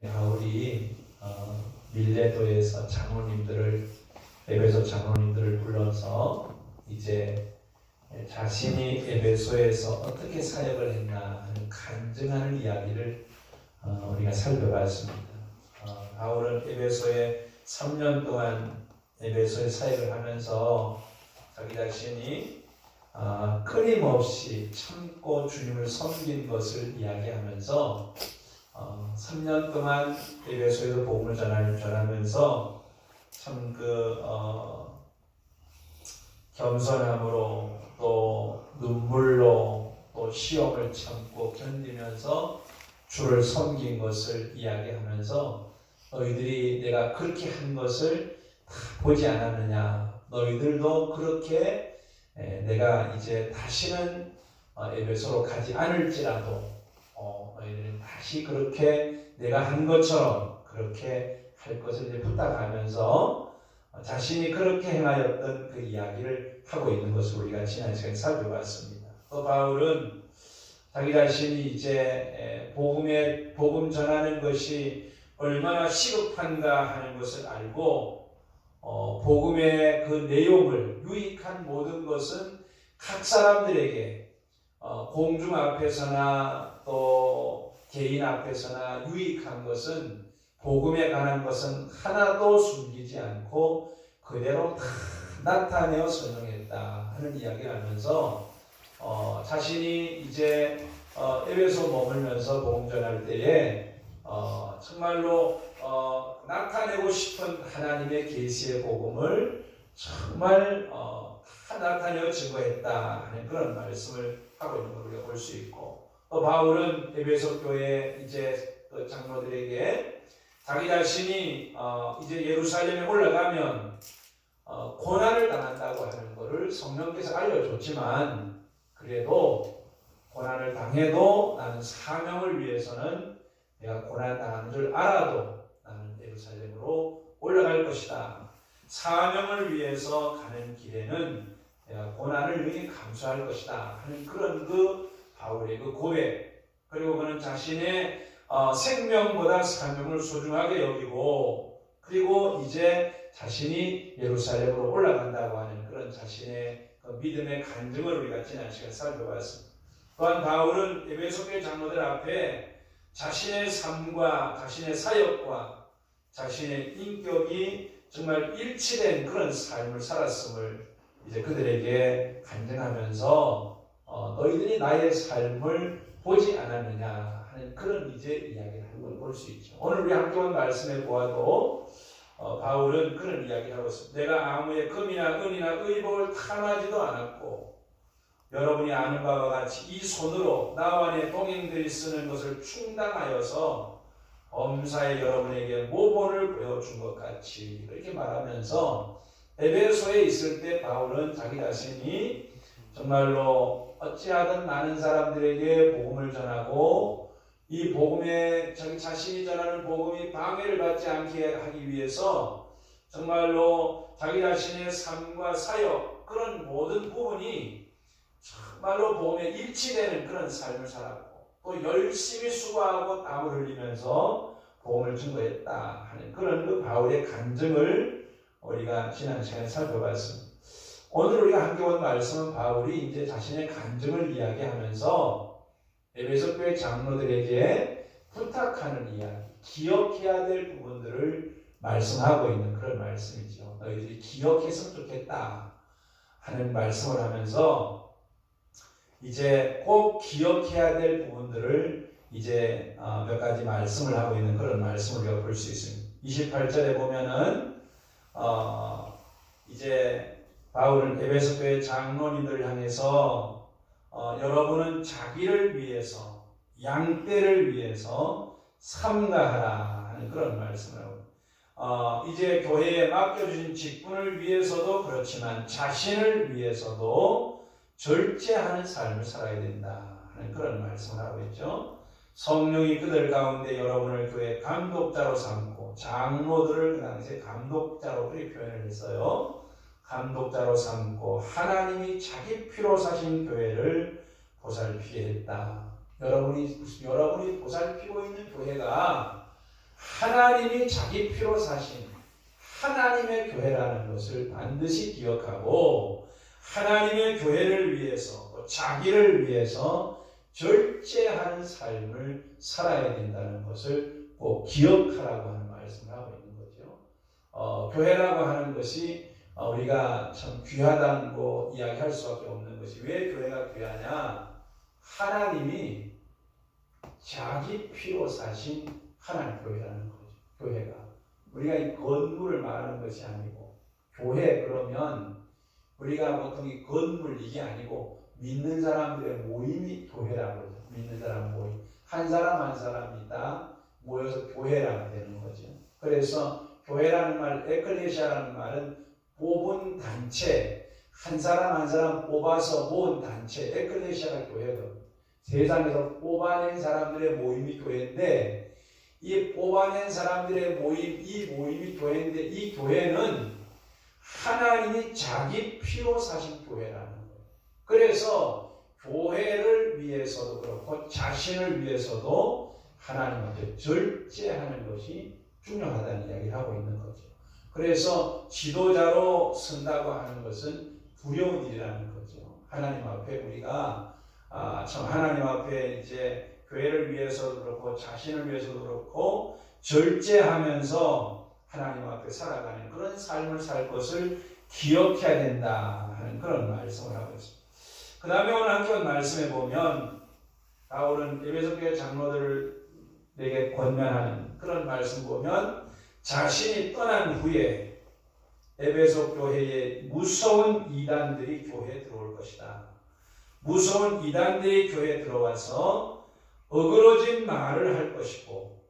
바울이 밀레도에서 장로님들을 에베소 장로님들을 불러서 이제 자신이 에베소에서 어떻게 사역을 했나 하는 간증하는 이야기를 우리가 살펴봤습니다. 바울은 에베소에 3년 동안 에베소에 사역을 하면서 자기 자신이 끊임없이 참고 주님을 섬긴 것을 이야기하면서 3년 동안 에베소에서 복음을 전하면서 참 겸손함으로 또 눈물로 또 시험을 참고 견디면서 주를 섬긴 것을 이야기하면서 너희들이 내가 그렇게 한 것을 다 보지 않았느냐, 너희들도 그렇게 내가 이제 다시는 에베소로 가지 않을지라도 너희들은 다시 그렇게 내가 한 것처럼 그렇게 할 것을 이제 부탁하면서 자신이 그렇게 행하였던 그 이야기를 하고 있는 것을 우리가 지난 시간에 살펴봤습니다. 또 바울은 자기 자신이 이제 복음 전하는 것이 얼마나 시급한가 하는 것을 알고 복음의 그 내용을 유익한 모든 것은 각 사람들에게 공중 앞에서나 또 개인 앞에서나 유익한 것은 복음에 관한 것은 하나도 숨기지 않고 그대로 다 나타내어 설명했다 하는 이야기를 하면서 자신이 이제 에베소 머물면서 복음 전할 때에 정말로 나타내고 싶은 하나님의 계시의 복음을 정말 다 나타내어 증거했다 하는 그런 말씀을 하고 있는 걸 우리가 볼 수 있고, 또 바울은 에베소 교회 이제 장로들에게 자기 자신이 이제 예루살렘에 올라가면 고난을 당한다고 하는 것을 성령께서 알려줬지만, 그래도 고난을 당해도 나는 사명을 위해서는 내가 고난 당하는 줄 알아도 나는 예루살렘으로 올라갈 것이다. 사명을 위해서 가는 길에는 내가 고난을 능히 감수할 것이다 하는 그런 바울의 고백, 그리고 그는 자신의 생명보다 사명을 소중하게 여기고, 그리고 이제 자신이 예루살렘으로 올라간다고 하는 그런 자신의 믿음의 간증을 우리가 지난 시간에 살펴봤습니다. 또한 바울은 에베소 교회 장로들 앞에 자신의 삶과 자신의 사역과 자신의 인격이 정말 일치된 그런 삶을 살았음을 이제 그들에게 간증하면서 너희들이 나의 삶을 보지 않았느냐 하는 그런 이제 이야기를 하는 걸 볼 수 있죠. 오늘 우리 함께 온 말씀에 보아도 바울은 그런 이야기를 하고 있습니다. 내가 아무의 금이나 은이나 의복을 탐하지도 않았고, 여러분이 아는 바와 같이 이 손으로 나와 내 동행들이 쓰는 것을 충당하여서 엄사에 여러분에게 모본을 보여준 것 같이, 이렇게 말하면서 에베소에 있을 때 바울은 자기 자신이 정말로 어찌하든 많은 사람들에게 복음을 전하고 이 복음에 자기 자신이 전하는 복음이 방해를 받지 않게 하기 위해서 정말로 자기 자신의 삶과 사역, 그런 모든 부분이 정말로 복음에 일치되는 그런 삶을 살았고, 또 열심히 수고하고 땀을 흘리면서 복음을 증거했다 하는 그런 바울의 간증을 우리가 지난 시간에 살펴봤습니다. 오늘 우리가 함께 온 말씀은 바울이 이제 자신의 간증을 이야기하면서 에베소 교회 장로들에게 부탁하는 이야기, 기억해야 될 부분들을 말씀하고 있는 그런 말씀이죠. 너희들이 기억했으면 좋겠다 하는 말씀을 하면서 이제 꼭 기억해야 될 부분들을 이제 몇 가지 말씀을 하고 있는 그런 말씀을 우리가 볼 수 있습니다. 28절에 보면은 이제 바울은 에베소 교회 장로님들을 향해서 여러분은 자기를 위해서, 양떼를 위해서 삼가하라 하는 그런 말씀을 하고, 이제 교회에 맡겨주신 직분을 위해서도 그렇지만 자신을 위해서도 절제하는 삶을 살아야 된다 하는 그런 말씀을 하고 있죠. 성령이 그들 가운데 여러분을 교회 감독자로 삼고, 장로들을 그 당시에 감독자로 그렇게 표현을 했어요. 감독자로 삼고 하나님이 자기 피로 사신 교회를 보살피게 했다. 여러분이 보살피고 있는 교회가 하나님이 자기 피로 사신 하나님의 교회라는 것을 반드시 기억하고 하나님의 교회를 위해서 또 자기를 위해서 절제하는 삶을 살아야 된다는 것을 꼭 기억하라고 하는 말씀을 하고 있는 거죠. 교회라고 하는 것이 우리가 참 귀하다고 이야기할 수밖에 없는 것이 왜 교회가 귀하냐? 하나님이 자기 피로 사신 하나님 교회라는 거죠. 교회가 우리가 이 건물을 말하는 것이 아니고 교회 그러면 우리가 보통 이 건물 이게 아니고 믿는 사람들의 모임이 교회라고 그러죠. 믿는 사람 모임 한 사람 한 사람이 다 모여서 교회라고 되는 거죠. 그래서 교회라는 말, 에클레시아라는 말은 뽑은 단체, 한 사람 한 사람 뽑아서 모은 단체, 에클레시아가 교회거든요. 세상에서 뽑아낸 사람들의 모임이 교회인데 이 뽑아낸 사람들의 모임, 이 모임이 교회인데 이 교회는 하나님이 자기 피로 사신 교회라는 거예요. 그래서 교회를 위해서도 그렇고 자신을 위해서도 하나님한테 절제하는 것이 중요하다는 이야기를 하고 있는 거죠. 그래서 지도자로 선다고 하는 것은 두려운 일이라는 거죠. 하나님 앞에 우리가 참 하나님 앞에 이제 교회를 위해서도 그렇고 자신을 위해서도 그렇고 절제하면서 하나님 앞에 살아가는 그런 삶을 살 것을 기억해야 된다 하는 그런 말씀을 하고 있습니다. 그 다음에 오늘 함께 말씀해 보면 바울은 에베소 교회 장로들에게 권면하는 그런 말씀 보면 자신이 떠난 후에 에베소 교회에 무서운 이단들이 교회에 들어올 것이다. 무서운 이단들이 교회에 들어와서 어그러진 말을 할 것이고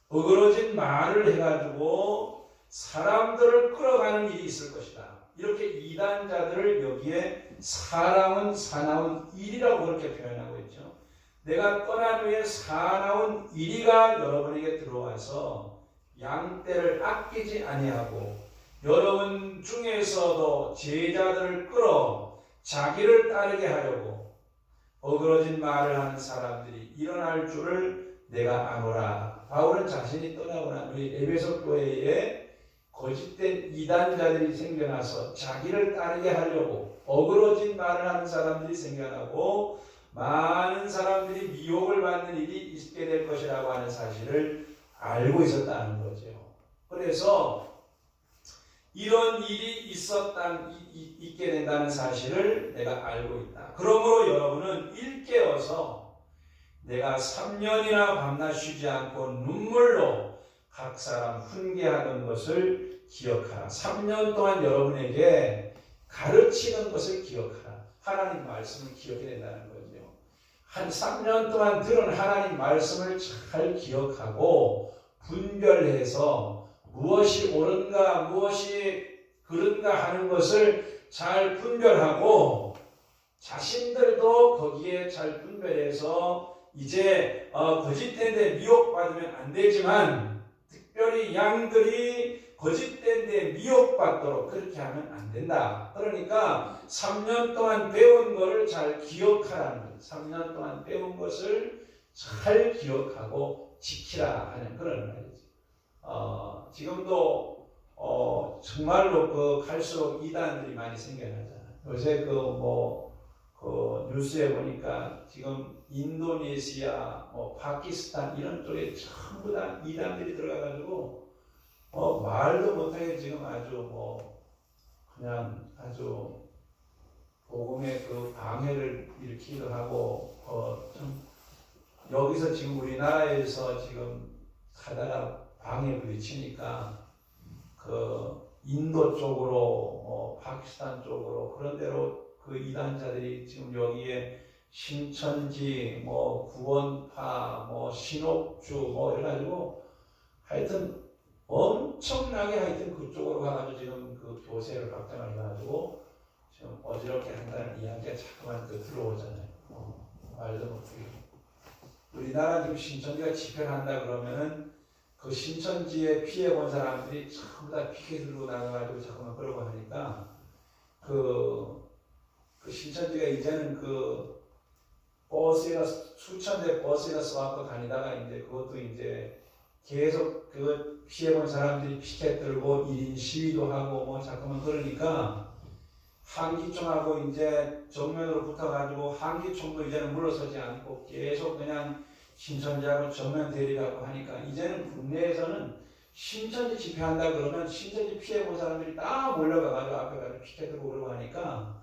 어그러진 말을 해가지고 사람들을 끌어가는 일이 있을 것이다. 이렇게 이단자들을 여기에 사나운 일이라고 그렇게 표현하고 있죠. 내가 떠난 후에 사나운 일이가 여러분에게 들어와서 양떼를 아끼지 아니하고 여러분 중에서도 제자들을 끌어 자기를 따르게 하려고 어그러진 말을 하는 사람들이 일어날 줄을 내가 아노라. 바울은 자신이 떠나고 난 후에 에베소 교회에 거짓된 이단자들이 생겨나서 자기를 따르게 하려고 어그러진 말을 하는 사람들이 생겨나고 많은 사람들이 미혹을 받는 일이 있게 될 것이라고 하는 사실을 알고 있었다는 거죠. 그래서 이런 일이 있게 된다는 사실을 내가 알고 있다. 그러므로 여러분은 일깨어서 내가 3년이나 밤낮 쉬지 않고 눈물로 각 사람 훈계하던 것을 기억하라. 3년 동안 여러분에게 가르치는 것을 기억하라. 하나님 말씀을 기억해야 된다는 거죠. 한 3년 동안 들은 하나님 말씀을 잘 기억하고 분별해서 무엇이 옳은가 무엇이 그른가 하는 것을 잘 분별하고 자신들도 거기에 잘 분별해서 이제 거짓된 데 미혹받으면 안 되지만 특별히 양들이 거짓된 데 미혹받도록 그렇게 하면 안 된다. 그러니까 3년 동안 배운 것을 잘 기억하라는 거예요. 3년 동안 배운 것을 잘 기억하고 지키라 하는 그런 말이죠. 지금도 정말로 갈수록 이단들이 많이 생겨나잖아요. 요새 뉴스에 보니까 지금 인도네시아, 파키스탄 이런 쪽에 전부 다 이단들이 들어가가지고 말도 못하게 지금 그냥 아주 복음의 방해를 일으키기도 하고 좀 여기서 지금 우리나라에서 지금 하다가 방해 부딪히니까 인도 쪽으로 파키스탄 쪽으로 그런 데로 이단자들이 지금 여기에 신천지 구원파 신옥주 이래가지고 하여튼 엄청나게 그쪽으로 가가지고 지금 교세를 확장을 해가지고 지금 어지럽게 한다는 이야기가 자꾸만 들어오잖아요. 말도 못하게. 우리나라 지금 신천지가 집회한다 그러면은 신천지에 피해 본 사람들이 전부 다 피켓 들고 나가가지고 자꾸만 끌고 하니까 신천지가 이제는 버스에다 수천 대 버스에다 써갖고 다니다가 이제 그것도 이제 계속 그 피해본 사람들이 피켓 들고 1인 시위도 하고 뭐 자꾸만 그러니까 한기총하고 이제 정면으로 붙어가지고 한기총도 이제는 물러서지 않고 계속 그냥 신천지하고 정면 대립하고 하니까 이제는 국내에서는 신천지 집회한다 그러면 신천지 피해본 사람들이 딱 몰려가가지고 앞에 가서 피켓 들고 그러고 하니까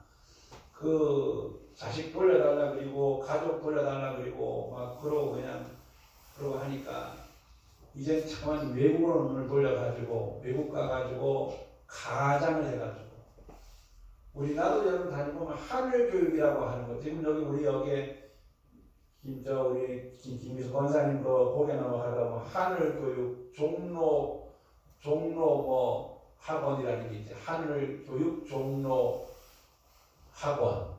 그 자식 돌려달라 그리고 가족 돌려달라 그리고 막 그러고 그냥 그러고 하니까 이제 잠깐 외국으로 눈을 돌려가지고 외국 가가지고 가장을 해가지고 우리나라도 여러분 다니보면 하늘교육이라고 하는 거 지금 여기 우리 여기에 우리 김미수 권사님 그 보게 넘어가다 뭐 하늘교육 종로 뭐 학원이라는 게 있지 하늘교육 종로 학원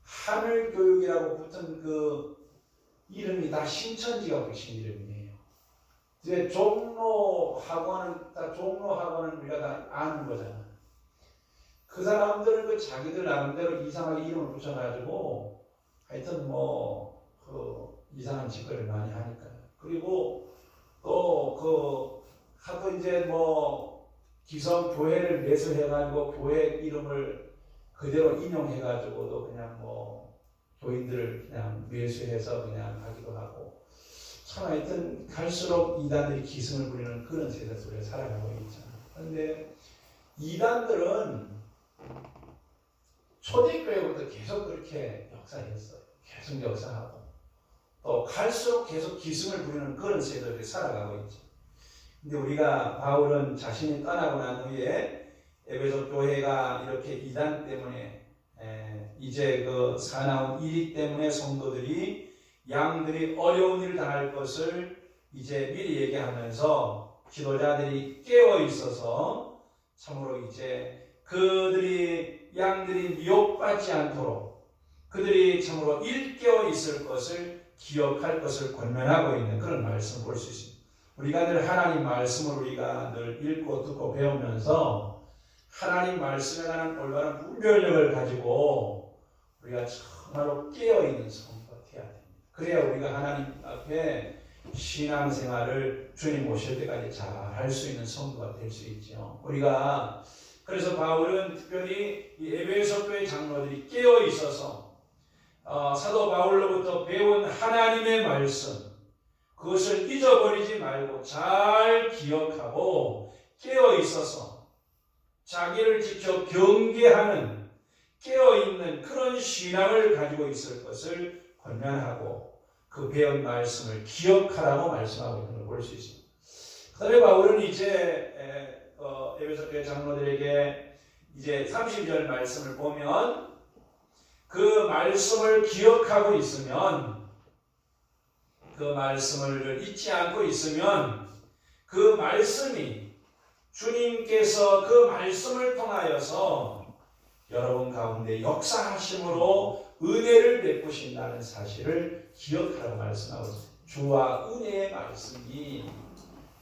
하늘교육이라고 붙은 그 이름이 다 신천지가 붙인 이름이에요. 이제 종로 학원은 우리가 다 아는 거잖아. 그 사람들은 그 자기들 나름대로 이상하게 이름을 붙여가지고 하여튼 뭐 그 이상한 짓거리를 많이 하니까요. 그리고 또 하도 이제 뭐 기성 교회를 매수해가지고 교회 이름을 그대로 인용해가지고도 그냥 뭐 교인들을 그냥 매수해서 그냥 하기도 하고 참 하여튼 갈수록 이단들이 기승을 부리는 그런 세대 속에 살아가고 있잖아요. 그런데 이단들은 초대교회부터 계속 그렇게 역사했어요. 계속 역사하고 또 갈수록 계속 기승을 부리는 그런 세대들이 살아가고 있죠. 근데 우리가 바울은 자신이 떠나고 난 후에 에베소 교회가 이렇게 이단 때문에 이제 그 사나운 일이 때문에 성도들이 양들이 어려운 일을 당할 것을 이제 미리 얘기하면서 지도자들이 깨어 있어서 참으로 이제 양들이 미혹받지 않도록 그들이 참으로 일깨어 있을 것을 기억할 것을 권면하고 있는 그런 말씀을 볼 수 있습니다. 우리가 늘 하나님 말씀을 우리가 늘 읽고 듣고 배우면서 하나님 말씀에 관한 올바른 분별력을 가지고 우리가 정말로 깨어있는 성도가 되어야 됩니다. 그래야 우리가 하나님 앞에 신앙생활을 주님 오실 때까지 잘 할 수 있는 성도가 될 수 있죠. 우리가 그래서 바울은 특별히 이 에베소 교회 장로들이 깨어 있어서 사도 바울로부터 배운 하나님의 말씀 그것을 잊어버리지 말고 잘 기억하고 깨어 있어서 자기를 지켜 경계하는 깨어있는 그런 신앙을 가지고 있을 것을 권면하고 그 배운 말씀을 기억하라고 말씀하고 있는 걸 볼 수 있습니다. 그 다음에 바울은 이제 에베소 교회 장로들에게 이제 30절 말씀을 보면 그 말씀을 기억하고 있으면 그 말씀을 잊지 않고 있으면 그 말씀이 주님께서 그 말씀을 통하여서 여러분 가운데 역사하심으로 은혜를 베푸신다는 사실을 기억하라고 말씀하고 있습니다. 주와 은혜의 말씀이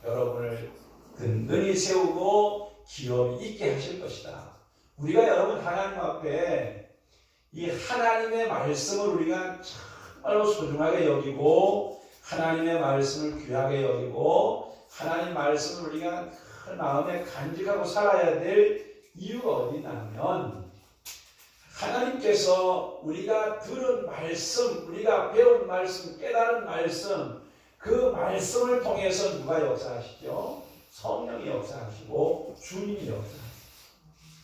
여러분을 든든히 세우고 기업이 있게 하실 것이다. 우리가 여러분 하나님 앞에 이 하나님의 말씀을 우리가 정말로 소중하게 여기고 하나님의 말씀을 귀하게 여기고 하나님 말씀을 우리가 그 마음에 간직하고 살아야 될 이유가 어디 있냐면 하나님께서 우리가 들은 말씀, 우리가 배운 말씀, 깨달은 말씀 그 말씀을 통해서 누가 역사하시죠? 성령이 역사하시고 주님이 역사하시죠.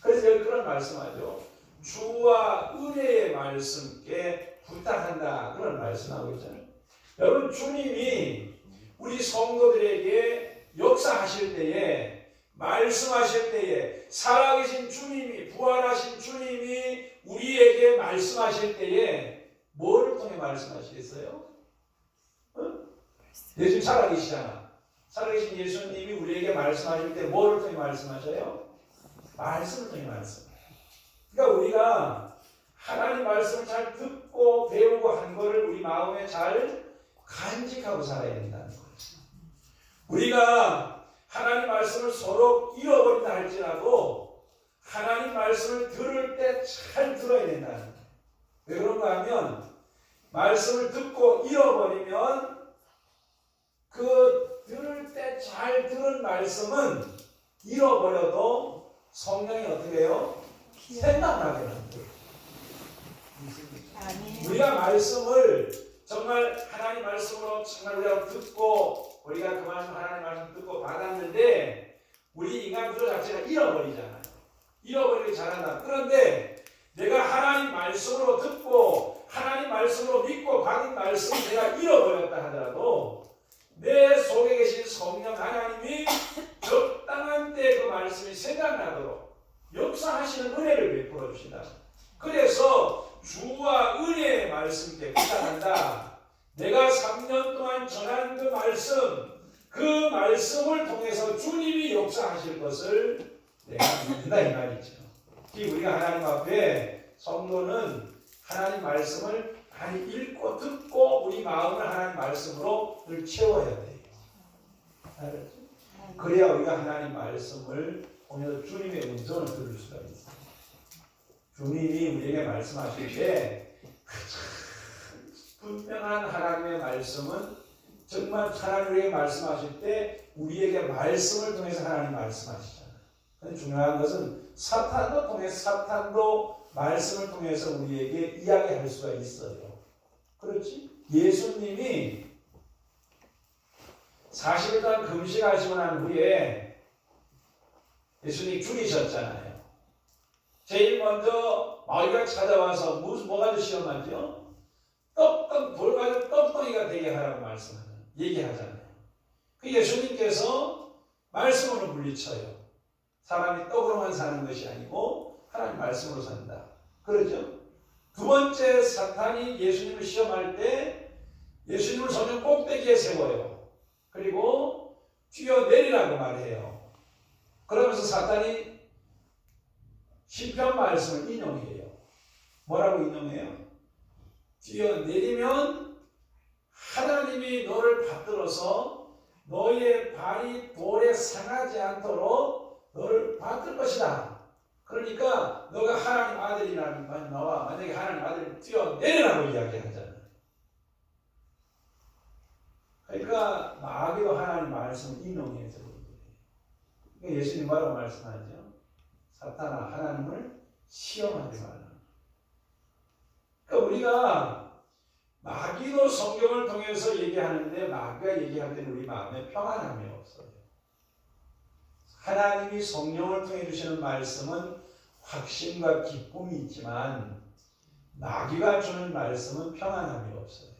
그래서 여기 그런 말씀하죠. 주와 은혜의 말씀께 부탁한다. 그런 말씀하고 있잖아요. 여러분 주님이 우리 성도들에게 역사하실 때에 말씀하실 때에 살아계신 주님이 부활하신 주님이 우리에게 말씀하실 때에 뭐를 통해 말씀하시겠어요? 예수님 살아계시잖아. 살아계신 예수님이 우리에게 말씀하실 때 뭐를 통해 말씀하셔요? 말씀을 통해 말씀. 그러니까 우리가 하나님 말씀을 잘 듣고 배우고 한 거를 우리 마음에 잘 간직하고 살아야 된다는 거예요. 우리가 하나님 말씀을 서로 잃어버린다 할지라도 하나님 말씀을 들을 때 잘 들어야 된다는 거예요. 왜 그런가 하면 말씀을 듣고 잃어버리면 그 들을 때 잘 들은 말씀은 잃어버려도 성령이 어떻게 해요? 생각나게 만들어요. 우리가 말씀을 정말 하나님 말씀으로 정말 우리가 듣고 우리가 그 말씀 하나님 말씀 듣고 받았는데 우리 인간 구조 자체가 잃어버리잖아요. 잃어버리기 잘한다. 그런데 내가 하나님 말씀으로 듣고 하나님 말씀으로 믿고 받은 말씀을 내가 잃어버렸다 하더라도 내 속에 계신 성령 하나님이 적당한 때 그 말씀이 생각나도록 역사하시는 은혜를 베풀어 주신다. 그래서 주와 은혜의 말씀께 부탁한다. 내가 3년 동안 전한 그 말씀을 통해서 주님이 역사하실 것을 내가 믿는다 이 말이죠. 우리가 하나님 앞에 성도는 하나님 말씀을 많이 읽고 듣고 우리 마음을 하나님 말씀으로 늘 채워야 돼요. 알았죠? 그래야 우리가 하나님 말씀을 보면서 주님의 음성을 들을 수가 있어요. 주님이 우리에게 말씀하실 때 분명한 하나님의 말씀은 정말 하나님 우리에게 말씀하실 때 우리에게 말씀을 통해서 하나님 말씀하시잖아요. 근데 중요한 것은 사탄도 말씀을 통해서 우리에게 이야기할 수가 있어요. 그렇지? 예수님이 40일 동안 금식하시고 난 후에 예수님이 죽이셨잖아요. 제일 먼저 마귀가 찾아와서 뭐가 시험하죠? 돌 가지고 떡덩이가 되게 하라고 얘기하잖아요. 그 예수님께서 말씀으로 물리쳐요. 사람이 떡으로만 사는 것이 아니고 하나님 말씀으로 산다. 그러죠? 두 번째 사탄이 예수님을 시험할 때 예수님을 성령 꼭대기에 세워요. 그리고 뛰어내리라고 말해요. 그러면서 사탄이 시편 말씀을 인용해요. 뭐라고 인용해요? 뛰어내리면 하나님이 너를 받들어서 너의 발이 돌에 상하지 않도록 너를 받들 것이다. 그러니까 너가 하나님 아들이라면 너와 만약에 하나님 아들을 뛰어내리라고 이야기하잖아요. 그러니까 마귀도 하나님 말씀을 인용해서 그러니까 예수님 뭐라고 말씀하죠? 사탄아 하나님을 시험하지 말라. 그러니까 우리가 마귀도 성경을 통해서 얘기하는데 마귀가 얘기할 때는 우리 마음에 평안함이 없어요. 하나님이 성령을 통해 주시는 말씀은 확신과 기쁨이 있지만 마귀가 주는 말씀은 평안함이 없어요.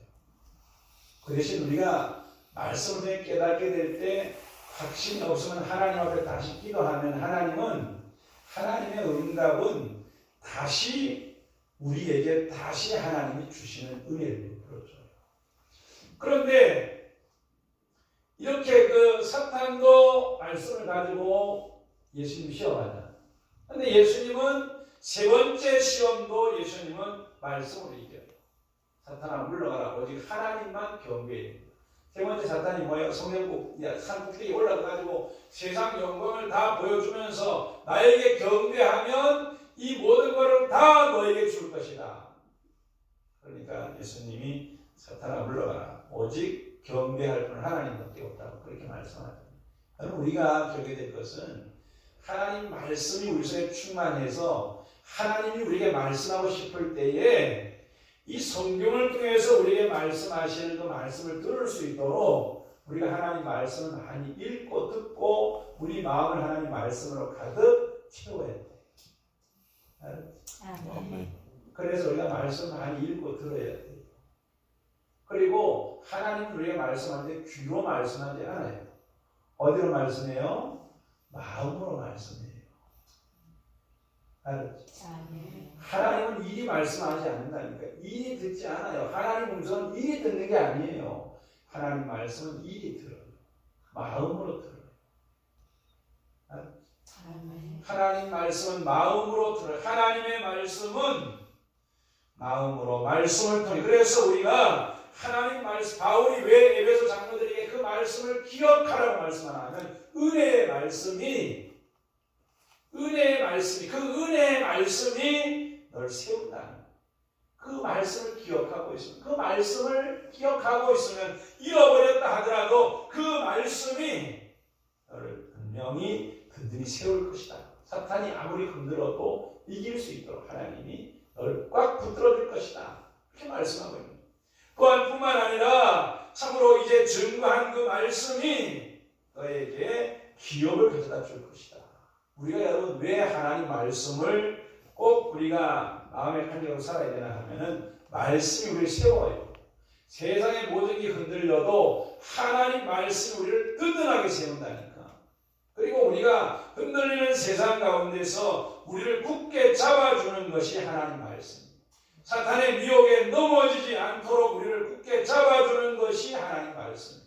그 대신 우리가 말씀을 통해 깨닫게 될 때 확신이 없으면 하나님 앞에 다시 기도하면 하나님의 응답은 다시 우리에게 다시 하나님이 주시는 은혜를 베풀어줘요. 그런데 이렇게 그 사탄도 말씀을 가지고 예수님 시험하잖아요. 그런데 예수님은 세 번째 시험도 예수님은 말씀으로 이겨요. 사탄아 물러가라. 오직 하나님만 경배해야 됩니다. 세 번째 사탄이 뭐예요? 성령국 산꼭대기에 올라가가지고 세상 영광을 다 보여주면서 나에게 경배하면 이 모든 것을 다 너에게 줄 것이다. 그러니까 예수님이 사탄아 물러가라. 오직 경배할 분은 하나님밖에 없다고 그렇게 말씀하죠. 그럼 우리가 겪게 될 것은 하나님 말씀이 우리 속에 충만해서 하나님이 우리에게 말씀하고 싶을 때에 이 성경을 통해서 우리에게 말씀하시는 그 말씀을 들을 수 있도록 우리가 하나님 말씀을 많이 읽고 듣고 우리 마음을 하나님 말씀으로 가득 채워야 돼. 그래서 우리가 말씀 많이 읽고 들어야 돼. 그리고 하나님 우리에게 말씀할 때 귀로 말씀하지 않아요. 어디로 말씀해요? 마음으로 말씀해요. 알았죠? 하나님은 일이 말씀하지 않는다니까. 일이 듣지 않아요. 하나님 음성은 일이 듣는 게 아니에요. 하나님 말씀은 일이 들어요. 마음으로 들어요. 하나님 말씀은 마음으로 들어요. 하나님의 말씀은 마음으로 말씀을 통해. 그래서 우리가 하나님 말씀, 바울이 왜 에베소 장로들에게 그 말씀을 기억하라고 말씀하냐면 은혜의 말씀이 그 은혜의 말씀이 널 세운다는, 그 말씀을 기억하고 있으면, 그 말씀을 기억하고 있으면 잃어버렸다 하더라도 그 말씀이 너를 분명히 든든히 세울 것이다. 사탄이 아무리 흔들어도 이길 수 있도록 하나님이 너를 꽉 붙들어 줄 것이다. 그렇게 말씀하고 있는 거예요. 또한 뿐만 아니라 참으로 이제 증거한 그 말씀이 너에게 기업을 가져다 줄 것이다. 우리가 여러분 왜 하나님 말씀을 꼭 우리가 마음의 간격으로 살아야 되나 하면은 말씀이 우리를 세워요. 세상의 모든 게 흔들려도 하나님 말씀이 우리를 든든하게 세운다니까. 그리고 우리가 흔들리는 세상 가운데서 우리를 굳게 잡아주는 것이 하나님 말씀. 사탄의 미혹에 넘어지지 않도록 우리를 굳게 잡아주는 것이 하나님 말씀.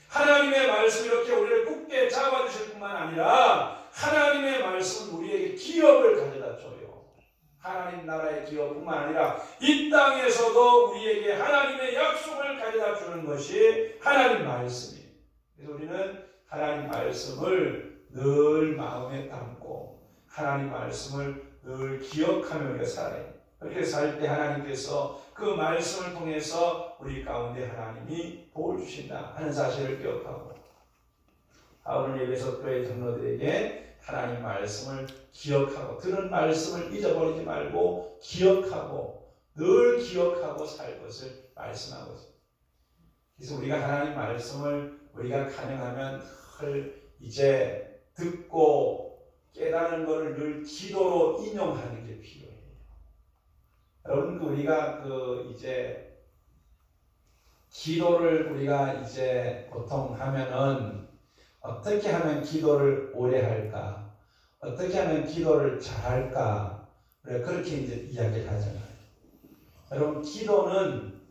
하나님의 말씀 이렇게 우리를 굳게 잡아주실 뿐만 아니라 하나님의 말씀은 우리에게 기업을 가져다 줘요. 하나님 나라의 기업뿐만 아니라 이 땅에서도 우리에게 하나님의 약속을 가져다 주는 것이 하나님 말씀이에요. 그래서 우리는 하나님 말씀을 늘 마음에 담고 하나님 말씀을 늘 기억하며 우리가 살아요. 그렇게 살 때 하나님께서 그 말씀을 통해서 우리 가운데 하나님이 복을 주신다 하는 사실을 기억하고, 바울은 에베소 교회 장로들에게 하나님 말씀을 기억하고, 들은 말씀을 잊어버리지 말고 기억하고 늘 기억하고 살 것을 말씀하고 있습니다. 그래서 우리가 하나님 말씀을 우리가 가능하면 늘 이제 듣고 깨닫는 것을 늘 기도로 인용하는 게 필요해요. 여러분, 우리가 이제 기도를 우리가 이제 보통 하면은 어떻게 하면 기도를 오래 할까? 어떻게 하면 기도를 잘할까? 그렇게 이제 이야기를 하잖아요. 여러분, 기도를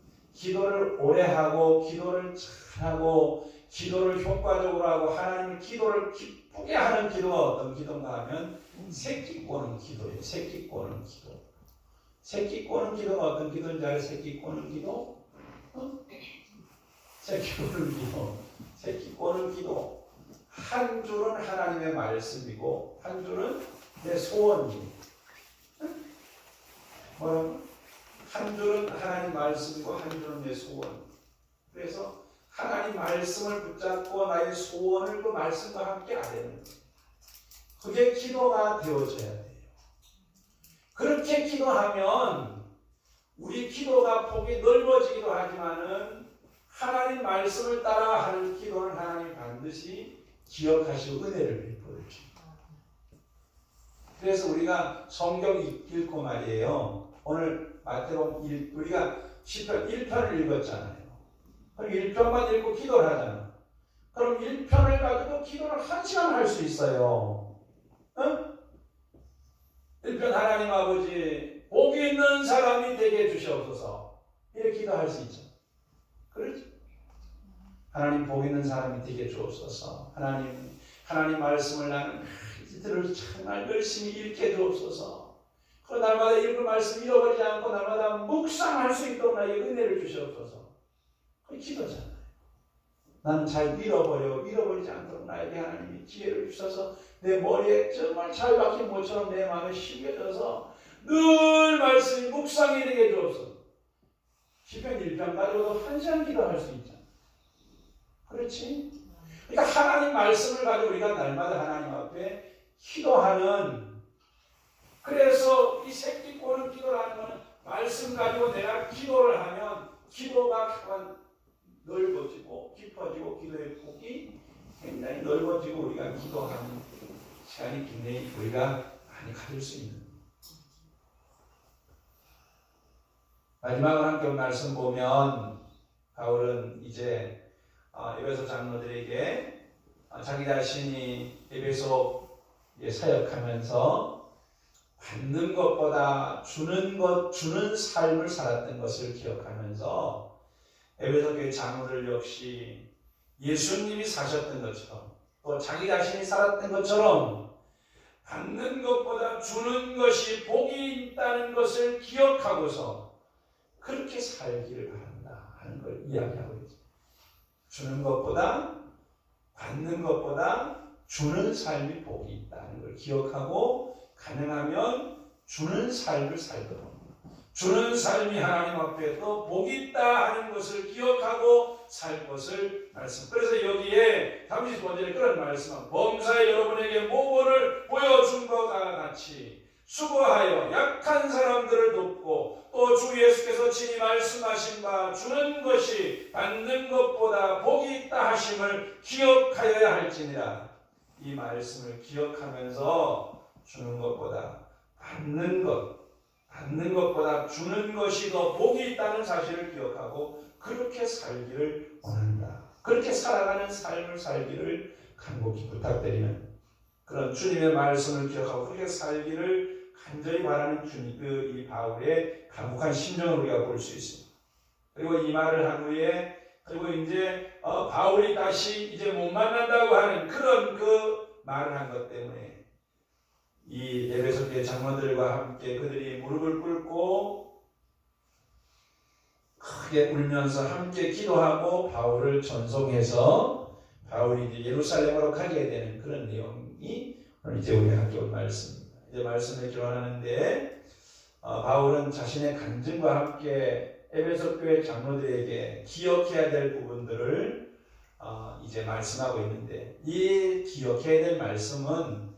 오래 하고, 기도를 잘하고, 기도를 효과적으로 하고, 하나님의 기도를 기쁘게 하는 기도가 어떤 기도인가 하면 새끼 꼬는 기도예요. 새끼 꼬는 기도. 새끼 꼬는 기도가 어떤 기도인지 알아요? 새끼 꼬는 기도? 새끼 꼬는 기도. 새끼 꼬는 기도. 한 줄은 하나님의 말씀이고 한 줄은 내 소원이에요. 뭐라고? 한 줄은 하나님 말씀이고 한 줄은 내 소원. 그래서 하나님 말씀을 붙잡고 나의 소원을 그 말씀과 함께 아뢰는 거예요. 그게 기도가 되어져야 돼요. 그렇게 기도하면 우리 기도가 폭이 넓어지기도 하지만은 하나님 말씀을 따라 하는 기도는 하나님 반드시 기억하시고 은혜를 베풀어 주십니다. 그래서 우리가 성경 읽고 말이에요. 오늘 마태복음 우리가 시편 1편을 읽었잖아요. 그럼 1편만 읽고 기도를 하잖아. 그럼 1편을 가지고 기도를 1시간 할 수 있어요. 응? 1편 하나님 아버지 복이 있는 사람이 되게 해주시옵소서. 이렇게 기도할 수 있죠. 그렇죠? 하나님 복 있는 사람이 되게 주옵소서. 하나님 말씀을 나는 이들을 정말 열심히 읽게 주옵소서. 그 날마다 읽을 말씀 잃어버리지 않고 날마다 묵상할 수 있도록 나에게 은혜를 주시옵소서. 그게 기도잖아요. 나는 잘 잃어버리지 않도록 나에게 하나님이 기회를 주셔서 내 머리에 정말 잘 박힌 모처럼 내 마음에 심겨져서 늘 말씀이 묵상이 되게 주옵소서. 시편 1편 가지고도 1시간 기도할 수 있잖아. 그렇지? 그러니까 하나님 말씀을 가지고 우리가 날마다 하나님 앞에 기도하는, 그래서 이 새끼 꼬는 기도를 하는 것은 말씀 가지고 내가 기도를 하면 기도가 넓어지고 깊어지고 기도의 폭이 굉장히 넓어지고 우리가 기도하는 시간이 굉장히 우리가 많이 가질 수 있는. 마지막으로 함께 말씀 보면 바울은 이제 에베소 장로들에게 자기 자신이 에베소에 사역하면서 받는 것보다 주는 삶을 살았던 것을 기억하면서 에베소 교회 장로들 역시 예수님이 사셨던 것처럼 또 자기 자신이 살았던 것처럼 받는 것보다 주는 것이 복이 있다는 것을 기억하고서 그렇게 살기를 바란다 하는 걸 이야기하고 있죠. 주는 것보다 받는 것보다 주는 삶이 복이 있다는 걸 기억하고 가능하면 주는 삶을 살도록, 주는 삶이 하나님 앞에 또 복이 있다 하는 것을 기억하고 살 것을 말씀. 그래서 여기에 35절에 그런 말씀은 범사에 여러분에게 모범을 보여준 것과 같이 수고하여 약한 사람들을 돕고 또 주 예수께서 친히 말씀하신 바 주는 것이 받는 것보다 복이 있다 하심을 기억하여야 할지니라. 이 말씀을 기억하면서 주는 것보다 받는 것보다 주는 것이 더 복이 있다는 사실을 기억하고 그렇게 살기를 원한다. 그렇게 살아가는 삶을 살기를 간곡히 부탁드리는 그런 주님의 말씀을 기억하고 그렇게 살기를 간절히 바라는 이 바울의 간곡한 심정을 우리가 볼 수 있습니다. 그리고 이 말을 한 후에 그리고 이제 바울이 다시 이제 못 만난다고 하는 그런 그 말을 한 것 때문에 이 에베소 교회 장로들과 함께 그들이 무릎을 꿇고 크게 울면서 함께 기도하고 바울을 전송해서 바울이 이제 예루살렘으로 가게 되는 그런 내용이 오늘 이제 우리 함께 올 말씀입니다. 이제 말씀을 기록하는데 바울은 자신의 간증과 함께 에베소 교회 장로들에게 기억해야 될 부분들을 이제 말씀하고 있는데 이 기억해야 될 말씀은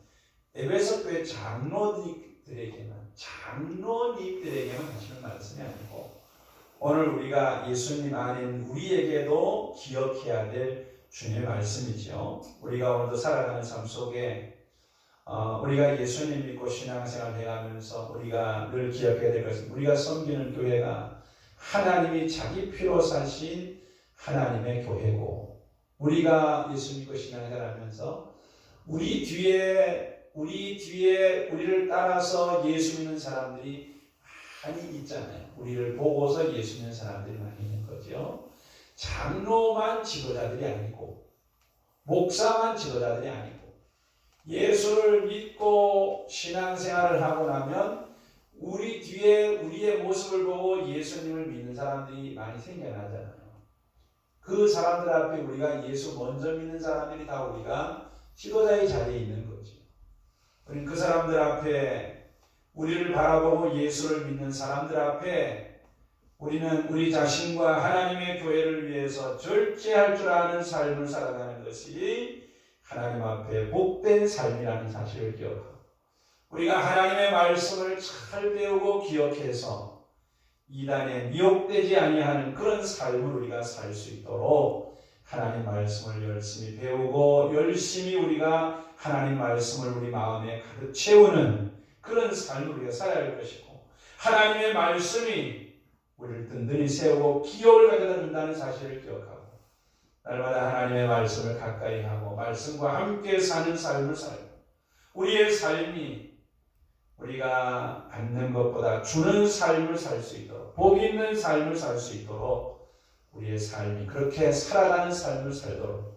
에베소 교회 장로님들에게만 하시는 말씀이 아니고 오늘 우리가 예수님 안인 우리에게도 기억해야 될 주님의 말씀이죠. 우리가 오늘도 살아가는 삶 속에 우리가 예수님 믿고 신앙생활 해가면서 우리가 늘 기억해야 될 것은 우리가 섬기는 교회가 하나님이 자기 피로 사신 하나님의 교회고 우리가 예수 믿고 신앙생활 하면서 우리 뒤에 우리를 따라서 예수 믿는 사람들이 많이 있잖아요. 우리를 보고서 예수 믿는 사람들이 많이 있는 거죠. 장로만 지도자들이 아니고 목사만 지도자들이 아니고 예수를 믿고 신앙생활을 하고 나면 우리 뒤에 우리의 모습을 보고 예수님을 믿는 사람들이 많이 생겨나잖아요. 그 사람들 앞에 우리가 예수 먼저 믿는 사람들이 다 우리가 지도자의 자리에 있는 거죠. 우리는 그 사람들 앞에 우리를 바라보고 예수를 믿는 사람들 앞에 우리는 우리 자신과 하나님의 교회를 위해서 절제할 줄 아는 삶을 살아가는 것이 하나님 앞에 복된 삶이라는 사실을 기억하고 우리가 하나님의 말씀을 잘 배우고 기억해서 이단에 미혹되지 아니하는 그런 삶을 우리가 살 수 있도록 하나님 말씀을 열심히 배우고 열심히 우리가 하나님 말씀을 우리 마음에 가득 채우는 그런 삶을 우리가 살아야 할 것이고 하나님의 말씀이 우리를 든든히 세우고 기억을 가져다 준다는 사실을 기억하고 날마다 하나님의 말씀을 가까이 하고 말씀과 함께 사는 삶을 살고 우리의 삶이 우리가 받는 것보다 주는 삶을 살 수 있도록 복 있는 삶을 살 수 있도록 우리의 삶이 그렇게 살아가는 삶을 살도록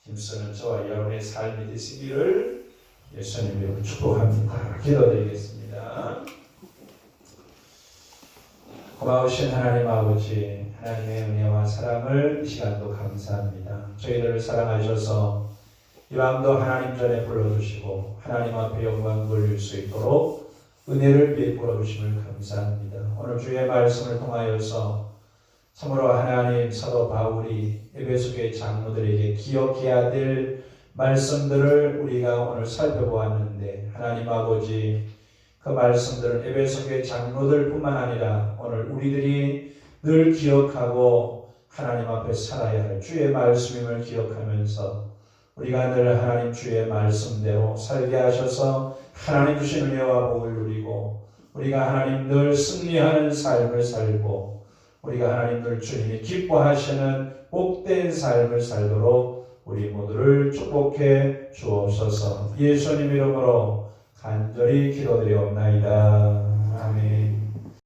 힘쓰는 저와 여러분의 삶이 되시기를 예수님 이름으로 축복합니다. 기도드리겠습니다. 고마우신 하나님 아버지 하나님의 은혜와 사랑을 이 시간도 감사합니다. 저희들을 사랑하셔서 이 밤도 하나님 전에 불러주시고 하나님 앞에 영광 돌릴 수 있도록 은혜를 베풀어 주심을 감사합니다. 오늘 주의 말씀을 통하여서 참으로 하나님 사도 바울이 에베소 교회 장로들에게 기억해야 될 말씀들을 우리가 오늘 살펴보았는데 하나님 아버지 그 말씀들은 에베소 교회 장로들뿐만 아니라 오늘 우리들이 늘 기억하고 하나님 앞에 살아야 할 주의 말씀임을 기억하면서 우리가 늘 하나님 주의 말씀대로 살게 하셔서 하나님 주신 은혜와 복을 누리고 우리가 하나님 늘 승리하는 삶을 살고 우리가 하나님 늘 주님이 기뻐하시는 복된 삶을 살도록 우리 모두를 축복해 주옵소서. 예수님 이름으로 간절히 기도드리옵나이다. 아멘.